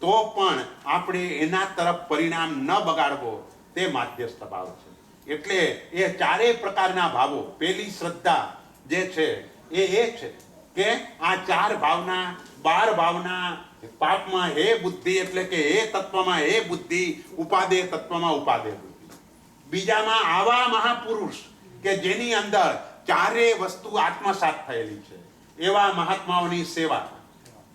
તો પણ આપણે એના તરફ પરિણામ ન બગાડવો તે માધ્યસ્થ ભાવ છે. એટલે એ ચારેય પ્રકારના ભાવો, પેલી શ્રદ્ધા જે છે એ છે કે આ 4 ભાવના 12 ભાવના પાપમાં હે બુદ્ધિ એટલે કે હે તત્વમાં હે બુદ્ધિ, ઉપાદેય તત્વમાં ઉપાદેય બુદ્ધિ. બીજામાં આવા મહાપુરુષ કે જેની અંદર ચારેય વસ્તુ આત્મસાત થયેલી છે એવા મહાત્માઓની સેવા.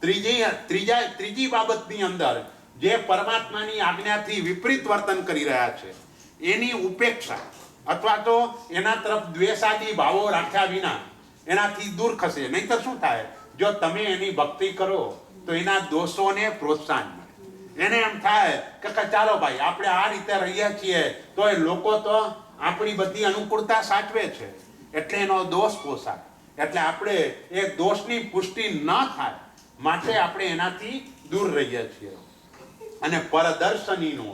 ત્રીજી બાબતની અંદર જે પરમાત્માની આજ્ઞાથી વિપરીત વર્તન કરી રહ્યા છે એની ઉપેક્ષા અથવા તો એના તરફ દ્વેષાદી ભાવો રાખ્યા વિના એનાથી દૂર ખસે. નહીં તો શું થાય, જો તમે એની ભક્તિ કરો તો એના દોષોને પ્રોત્સાહન મળે. એને એમ થાય કે ચાલો ભાઈ આપણે આ રીતે રહીએ છીએ તો એ લોકો તો આપણી બધી અનુકૂળતા સાચવે છે એટલે એનો દોષ પોસાય. એટલે આપણે એ દોષની પુષ્ટિ ન થાય માટે આપણે એનાથી દૂર રહીએ છીએ. અને પરદર્શનીનો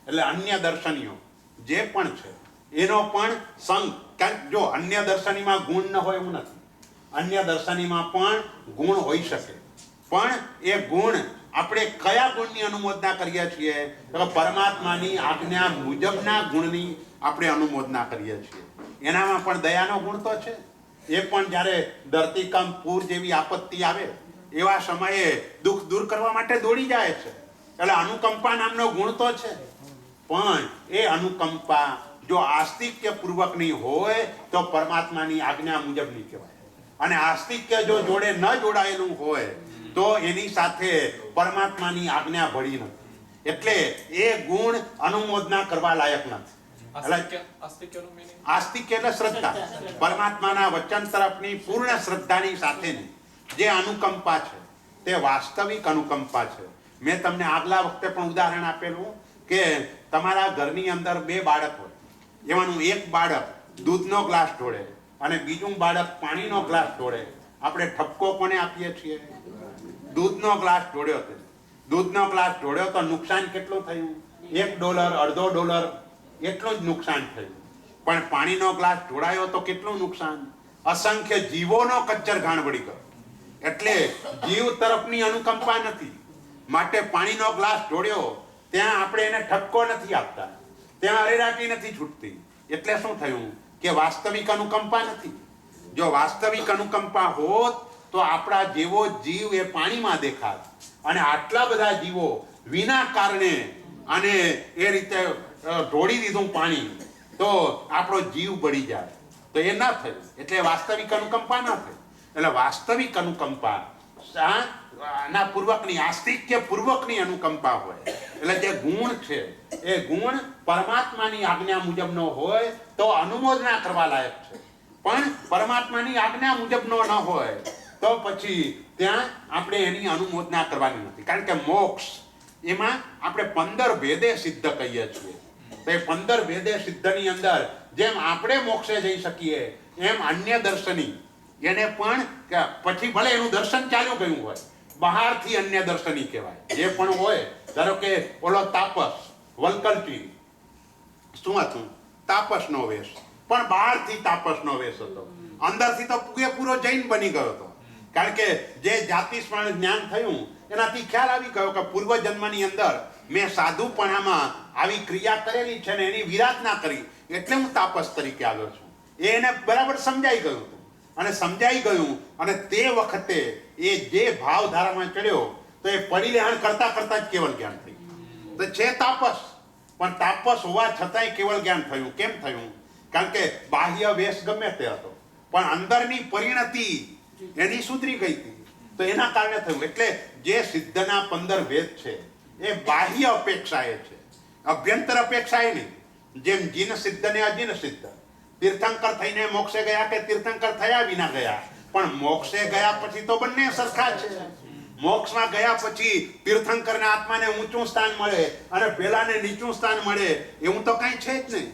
એટલે અન્ય દર્શનીઓ જે પણ છે એનો પણ સંગ, કારણ જો અન્ય દર્શનીમાં ગુણ ન હોય એવું નથી, અન્ય દર્શનીમાં પણ ગુણ હોઈ શકે, પણ એ ગુણ આપણે કયા ગુણની અનુમોદના કરીએ છીએ તો પરમાત્માની આજ્ઞા મુજબના ગુણની આપણે અનુમોદના કરીએ છીએ. એનામાં પણ દયાનો ગુણ તો છે. એ પણ જ્યારે ધરતીકંપ, પૂર જેવી આપત્તિ આવે એવા સમયે દુઃખ દૂર કરવા માટે દોડી જાય છે. એટલે અનુકંપા નામનો ગુણ તો છે, પણ એ અનુકંપા જો આસ્તિક્ય પૂર્વકની હોય તો પરમાત્માની આજ્ઞા મુજબની કહેવાય. અને આસ્તિક્ય જો જોડે ન જોડાયેલું હોય તો એની સાથે પરમાત્માની આજ્ઞા ભળી નથી. એટલે એ ગુણ અનુમોદના કરવા લાયક નથી. આસ્તિક્ય એટલે શ્રદ્ધા, પરમાત્માના વચન તરફની પૂર્ણ શ્રદ્ધાની સાથેની જે અનુકંપા છે તે વાસ્તવિક અનુકંપા છે. મેં તમને આગલા વખતે પણ ઉદાહરણ આપેલું કે તમારા ઘરની અંદર 2 બાળક હોય, એમાંનું એક બાળક દૂધનો ગ્લાસ ઢોળે અને બીજું બાળક પાણીનો ગ્લાસ ઢોળે. આપણે ઠપકો કોને આપીએ છીએ? દૂધનો ગ્લાસ ઢોળ્યો હતો, દૂધનો ગ્લાસ ઢોળ્યો તો નુકસાન કેટલું થયું? $1, $1.5 એટલું જ નુકસાન થયું. પણ પાણીનો ગ્લાસ ઢોળાયો તો કેટલું નુકસાન? અસંખ્ય જીવોનો કચ્ચર ઘાણ વળી ગયો. એટલે જીવ તરફની અનુકંપા નથી માટે પાણીનો ગ્લાસ ઢોળ્યો ત્યાં આપણે એને ઠપકો નથી આપતા, ત્યાં અરેરાટી નથી છૂટતી. એટલે શું થયું કે વાસ્તવિક અનુકંપા નથી. જો વાસ્તવિક અનુકંપા હોત તો આપણા જેવો જીવ એ પાણીમાં દેખાત અને આટલા બધા જીવો વિના કારણે અને એ રીતે ઢોળી દીધું પાણી તો આપણો જીવ બળી જાય, તો એ ના થયું. એટલે વાસ્તવિક અનુકંપા ના થઈ. એટલે વાસ્તવિક અનુકંપા ના પૂર્વકની, આસ્તિક્ય પૂર્વકની અનુકંપા હોય. એટલે જે ગુણ છે એ ગુણ પરમાત્માની આજ્ઞા મુજબનો હોય તો અનુમોદના કરવા લાયક છે, પણ પરમાત્માની આજ્ઞા મુજબનો ન હોય તો પછી ત્યાં આપણે એની અનુમોદના કરવાની નથી. કારણ કે મોક્ષ એમાં આપણે 15 ભેદે સિદ્ધ કહીએ છીએ. તો એ 15 ભેદે સિદ્ધની અંદર જેમ આપણે મોક્ષે જઈ શકીએ એમ અન્ય દર્શની એને પણ પછી ભલે એનું દર્શન ચાલ્યું ગયું હોય, બહારથી અન્ય દર્શની કહેવાય. જે પણ હોય, ધારો કે ઓલો તાપસ વલ્કલજી શું હતું? તાપસનો વેશ, પણ બહારથી તાપસનો વેશ હતો, અંદરથી તો પૂરેપૂરો જૈન બની ગયો હતો. કારણ કે જે જાતિસ્મરણ જ્ઞાન થયું એનાથી ખ્યાલ આવી ગયો કે પૂર્વ જન્મની અંદર મેં સાધુપણામાં આવી ક્રિયા કરેલી છે ને એની વિરાધના કરી એટલે હું તાપસ તરીકે આવ્યો છું. એને બરાબર સમજાઈ ગયું હતું. અને સમજાઈ ગયું અને તે વખતે એ જે ભાવધારામાં ચડ્યો તો એ પરિલેહણ કરતા કરતા જ કેવલ જ્ઞાન થઈ ગયું. તો છે તાપસ, પણ તાપસ હોવા છતાંય કેવળ જ્ઞાન થયું. કેમ થયું? કારણ કે બાહ્ય વેશ ગમે તે હતો પણ અંદરની પરિણતિ એની સુધરી ગઈ હતી, તો એના કારણે થયું. એટલે જે સિદ્ધના 15 ભેદ છે એ બાહ્ય અપેક્ષાએ છે, અભ્યંતર અપેક્ષાએ નહીં. જેમ જીન સિદ્ધ ને અજીન સિદ્ધ, તીર્થંકર થઈને મોક્ષે ગયા કે તીર્થંકર થયા વિના ગયા, પણ મોક્ષે ગયા પછી તો બંને સરખા છે. મોક્ષમાં ગયા પછી તીર્થંકરના આત્માને ઊંચું સ્થાન મળે અને પેલાને નીચું સ્થાન મળે એવું તો કઈ છે જ નહીં.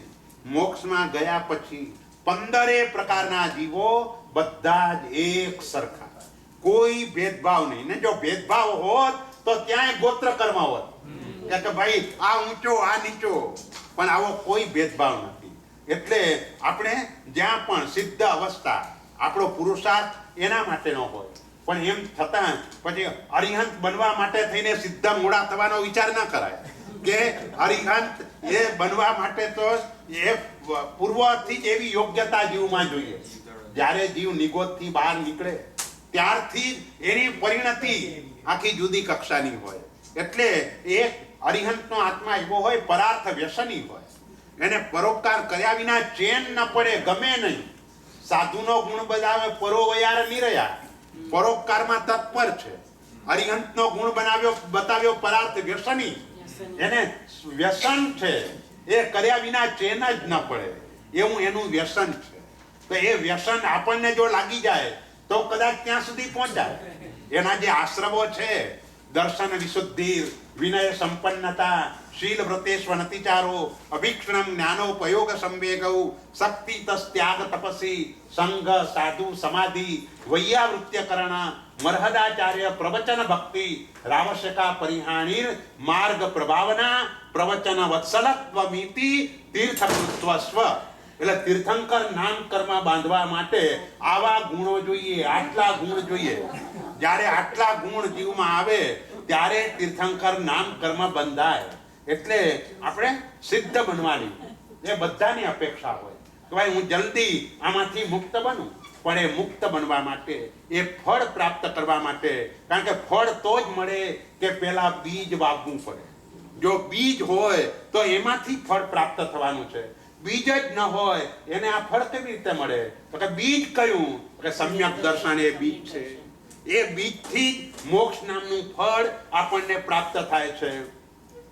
મોક્ષમાં ગયા પછી 15 પ્રકારના જીવો બધા જ એક સરખા, કોઈ ભેદભાવ નહીં. ને જો ભેદભાવ હોત તો ત્યાંય ગોત્ર કર્મ હોત કે ભાઈ આ ઊંચો આ નીચો, પણ આવો કોઈ ભેદભાવ નથી. એટલે આપણે જ્યાં પણ સિદ્ધ અવસ્થા આપણો પુરુષાર્થ એના માટેનો હોય પણ એમ છતાં પછી અરિહંત બનવા માટે થઈને સીધા મોડા થવાનો વિચાર ના કરાય કે અરિહંત એ બનવા માટે તો એ પૂર્વથી જ એવી યોગ્યતા જીવમાં જોઈએ. જ્યારે જીવ નિગોદથી બહાર નીકળે ત્યારથી એની પરિણતિ આખી જુદી કક્ષાની હોય. એટલે એક અરિહંતનો આત્મા એવો હોય, પરાર્થ વ્યસની હોય, એને પરોપકાર કર્યા વિના ચેન ન પડે, ગમે નહીં. સાધુનો ગુણ બજાવે પરોવયાર નિરયા, પરોપકારમાં તત્પર છે. અરિહંતનો ગુણ બતાવ્યો પરાર્થ વ્યસની, એને વ્યસન છે, એ કર્યા વિના ચેન જ ન પડે, એવું એનું વ્યસન છે. તો એ વ્યસન આપણને જો લાગી જાય તો કદાચ ત્યાં સુધી પહોંચાય. એના જે આશ્રમો છે, દર્શન વિશુદ્ધિ, વિનય સંપન્નતા, શીલ વ્રતેષ્વનતિચારો, અભિક્ષણમ જ્ઞાનોપયોગ સંવેગૌ, શક્તિ તસ્ત્યાગ તપસી, સંઘ સાધુ સમાધિ, વૈયાવૃત્યકરણ, મર્હદાચાર્ય પ્રવચન ભક્તિ, રાવશકા પરિહાણીર, માર્ગ પ્રભાવના, પ્રવચન વત્સલત્વમિતિ, તીર્થકૃત્વ સ્વ. એટલે તીર્થંકર નામ કર્મ બાંધવા માટે આવા ગુણો જોઈએ, આટલા ગુણ જોઈએ. જ્યારે આટલા ગુણ જીવમાં આવે ત્યારે તીર્થંકર નામ કર્મ બંધાય. એટલે આપણે સિદ્ધ બનવાની એ બધાની અપેક્ષા હોય કે ભાઈ હું જલ્દી આમાંથી મુક્ત બનું. પણ એ મુક્ત બનવા માટે, એ ફળ પ્રાપ્ત કરવા માટે, કારણ કે ફળ તો જ મળે કે પેલા બીજ વાવવું પડે. જો બીજ હોય તો એમાંથી ફળ પ્રાપ્ત થવાનું છે. બીજ જ ન હોય એને આ ફળ કેવી રીતે મળે? તો કે બીજ કયું? કે સમ્યક દર્શન એ બીજ છે. એ બીજથી જ મોક્ષ નામનું ફળ આપણને પ્રાપ્ત થાય છે.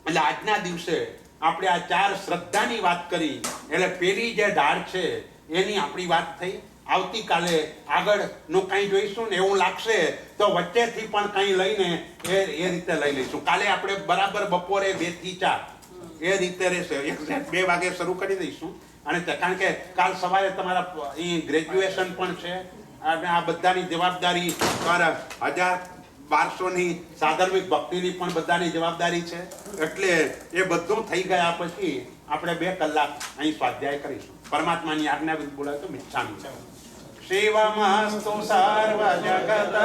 એટલે આજના દિવસે આપણે આ 4 શ્રદ્ધાની વાત કરી. એટલે પેલી જે ઢાળ છે એની આપણી વાત થઈ. આવતીકાલે આગળનું કંઈ જોઈશું ને એવું લાગશે તો વચ્ચેથી પણ કંઈ લઈને એ રીતે લઈ લઈશું. કાલે આપણે બરાબર બપોરે 2 થી 4 એ રીતે રહેશે. એક્ઝેક્ટ 2 વાગે શરૂ કરી દઈશું. અને કારણ કે કાલ સવારે તમારા અહીં ગ્રેજ્યુએશન પણ છે અને આ બધાની જવાબદારી પર 1200ની સાધર્મિક ભક્તિની પણ બધાની જવાબદારી છે. એટલે એ બધું થઈ ગયા પછી આપણે 2 કલાક અહીં સ્વાધ્યાય કરીશું. પરમાત્માની આજ્ઞા વિરુદ્ધ બોલાય તો મિચ્છામી છે. શિવમસ્તુ સર્વ જગત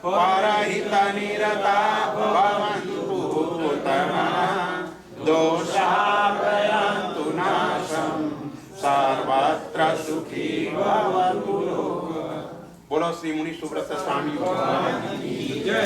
પરહિત નિરતા ભવન્તુ ભૂતમા દોષાભયન્તુ નાશમ સર્વત્ર સુખી ભવન્તુ. બોલો શ્રી મુનિ સુબ્રત સ્વામી ભગવાનની જય.